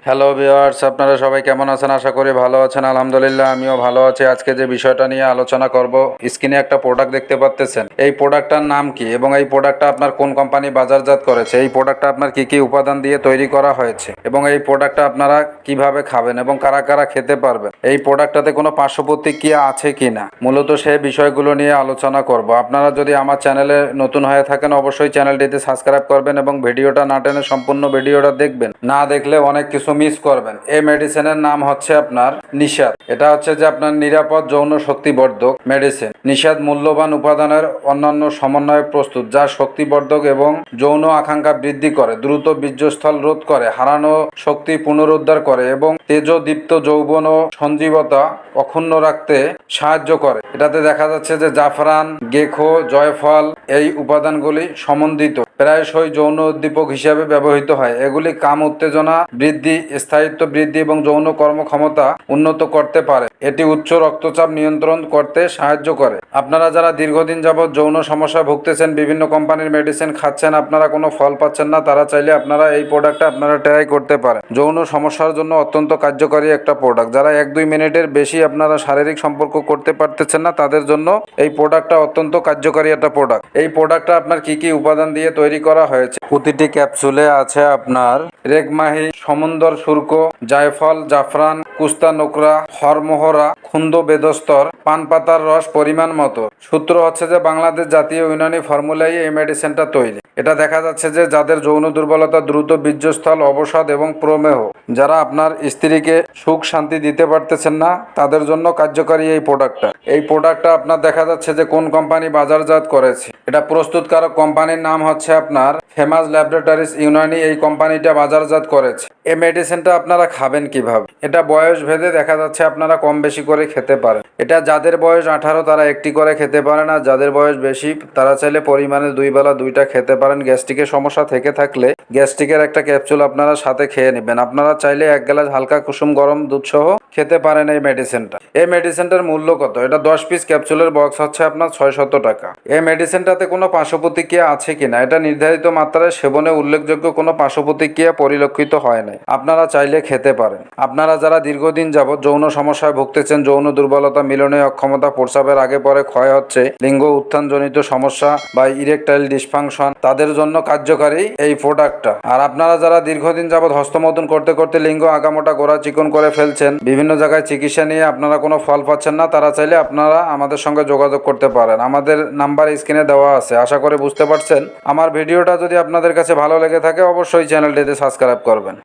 Hello viewers, আপনারা সবাই কেমন আছেন? আশা করি ভালো আছেন। আলহামদুলিল্লাহ আমিও ভালো আছি। আজকে যে বিষয়টা নিয়ে আলোচনা করব, স্ক্রিনে একটা প্রোডাক্ট দেখতে পাচ্ছেন। এই প্রোডাক্টটার নাম কি এবং এই প্রোডাক্টটা আপনার কোন কোম্পানি বাজারজাত করেছে, এই প্রোডাক্টটা আপনার কি কি উপাদান দিয়ে তৈরি করা হয়েছে এবং এই প্রোডাক্টটা আপনারা কিভাবে খাবেন এবং কারা কারা খেতে পারবেন, এই প্রোডাক্টটাতে কোনো পার্শ্ব প্রতিক্রিয়া আছে কিনা, মূলত সেই বিষয়গুলো নিয়ে আলোচনা করব। আপনারা যদি আমার চ্যানেলে নতুন হয়ে থাকেন অবশ্যই চ্যানেলটিতে সাবস্ক্রাইব করবেন এবং ভিডিওটা না টেনে সম্পূর্ণ ভিডিওটা দেখবেন। না দেখলে অনেক কিছু মিস করবেন। এই মেডিসিনের নাম হচ্ছে আপনার নিষাদ। এটা হচ্ছে যে আপনার নিরাপদ যৌন শক্তিবর্ধক মেডিসিন। নিষাদ মূল্যবান উপাদানের অন্যান্য সমন্বয়ে প্রস্তুত, যা শক্তিবর্ধক এবং যৌন আকাঙ্ক্ষা বৃদ্ধি করে, দ্রুত বীর্যস্থল রোধ করে, হারানো শক্তি পুনরুদ্ধার করে এবং তেজদীপ্ত যৌবন ও সঞ্জীবতা অক্ষুণ্ণ রাখতে সাহায্য করে। এটাতে দেখা যাচ্ছে যে জাফরান, গেখো, জয়ফল এই উপাদানগুলি সমন্বিত প্রায়শই যৌন উদ্দীপক হিসাবে ব্যবহৃত হয়। এগুলি কাম উত্তেজনা বৃদ্ধি, স্থায়িত্ব বৃদ্ধি এবং যৌন কর্মক্ষমতা উন্নত করতে পারে। এটি উচ্চ রক্তচাপ নিয়ন্ত্রণ করতে সাহায্য করে। আপনারা যারা দীর্ঘদিন যাবৎ যৌন সমস্যা ভুগতেছেন, বিভিন্ন কোম্পানির মেডিসিন খাচ্ছেন, আপনারা কোনো ফল পাচ্ছেন না, তারা চাইলে আপনারা এই প্রোডাক্টটা আপনারা ট্রাই করতে পারেন। যৌন সমস্যার জন্য অত্যন্ত কার্যকরী একটা প্রোডাক্ট। যারা 1-2 মিনিটের বেশি আপনারা শারীরিক সম্পর্ক করতে পারতেছেন না, তাদের জন্য এই প্রোডাক্টটা অত্যন্ত কার্যকরী একটা প্রোডাক্ট। এই প্রোডাক্টটা আপনার কি কি উপাদান দিয়ে তৈরি করা হয়েছে? প্রতিটি ক্যাপসুলে আছে আপনার রেগমাহি, সমুন্দর শুল্ক, জায়ফল, জাফরান, কুস্তা নোকরা, হরমোহরা, খুন্দ বেদস্তর, পান পাতার রস পরিমাণ মতো। সূত্র হচ্ছে যে বাংলাদেশ জাতীয় ইউনানি ফর্মুলাই এই মেডিসিনটা তৈরি। এটা দেখা যাচ্ছে যে যাদের যৌন দুর্বলতা, দ্রুত বীর্যস্থল অবসাদ এবং প্রমেহ, যারা আপনার স্ত্রীকে সুখ শান্তি দিতে পারতেছেন না, তাদের জন্য কার্যকরী এই প্রোডাক্টটা। এই প্রোডাক্টটা আপনার দেখা যাচ্ছে যে কোন কোম্পানি বাজারজাত করেছে, এটা প্রস্তুতকারক কোম্পানির নাম হচ্ছে আপনার ফেমাস ল্যাবরেটরিজ ইউনানি। এই কোম্পানিটা বাজারজাত করেছে। এই মেডিসিনটা আপনারা খাবেন কিভাবে? এটা বয়স ভেদে দেখা যাচ্ছে আপনারা কম বেশি করে খেতে পারেন। এটা যাদের বয়স 18 তারা একটি করে খেতে পারেন, আর যাদের বয়স বেশি তারা চাইলে পরিমাণে 2 বেলা 2টা খেতে পারেন। গ্যাস্ট্রিকের সমস্যা থেকে থাকলে গ্যাস্ট্রিকের একটা ক্যাপসুল আপনারা সাথে খেয়ে নেবেন। আপনারা চাইলে 1 গ্লাস হালকা কুসুম গরম দুধ সহ খেতে পারেন এই মেডিসিনটা। এই মেডিসিনটার মূল্য কত? এটা 10 পিস ক্যাপসুলের বক্স হচ্ছে আপনার 600 টাকা। এই মেডিসিনটাতে কোনো পার্শ্ব প্রতিক্রিয়া আছে কিনা, এটা নির্ধারিত মাত্রায় সেবনে উল্লেখযোগ্য কোনো পার্শ্ব প্রতিক্রিয়া পরিলক্ষিত হয় নাই। আপনারা চাইলে খেতে পারেন। আপনারা যারা দীর্ঘদিন যাবৎ যৌন সমস্যায় ভুগতেছেন, যৌন দুর্বলতা, মিলনে অক্ষমতা, প্রস্রাবের আগে পরে ক্ষয় হচ্ছে, লিঙ্গ উত্থানজনিত সমস্যা বা ইরেকটাইল ডিসফাংশন, তাদের জন্য কার্যকারী এই প্রোডাক্টটা। আর আপনারা যারা দীর্ঘদিন যাবৎ হস্তমৈথুন করতে করতে লিঙ্গ আগামোটা গোড়া চিকন করে ফেলছেন, বিভিন্ন জায়গায় চিকিৎসা নিয়ে আপনারা কোনো ফল পাচ্ছেন না, তারা চাইলে আপনারা আমাদের সঙ্গে যোগাযোগ করতে পারেন। আমাদের নাম্বার স্ক্রিনে দেওয়া আছে। আশা করে বুঝতে পারছেন। আমার ভিডিওটা যদি আপনাদের কাছে ভালো লেগে থাকে অবশ্যই চ্যানেলটিতে সাবস্ক্রাইব করবেন।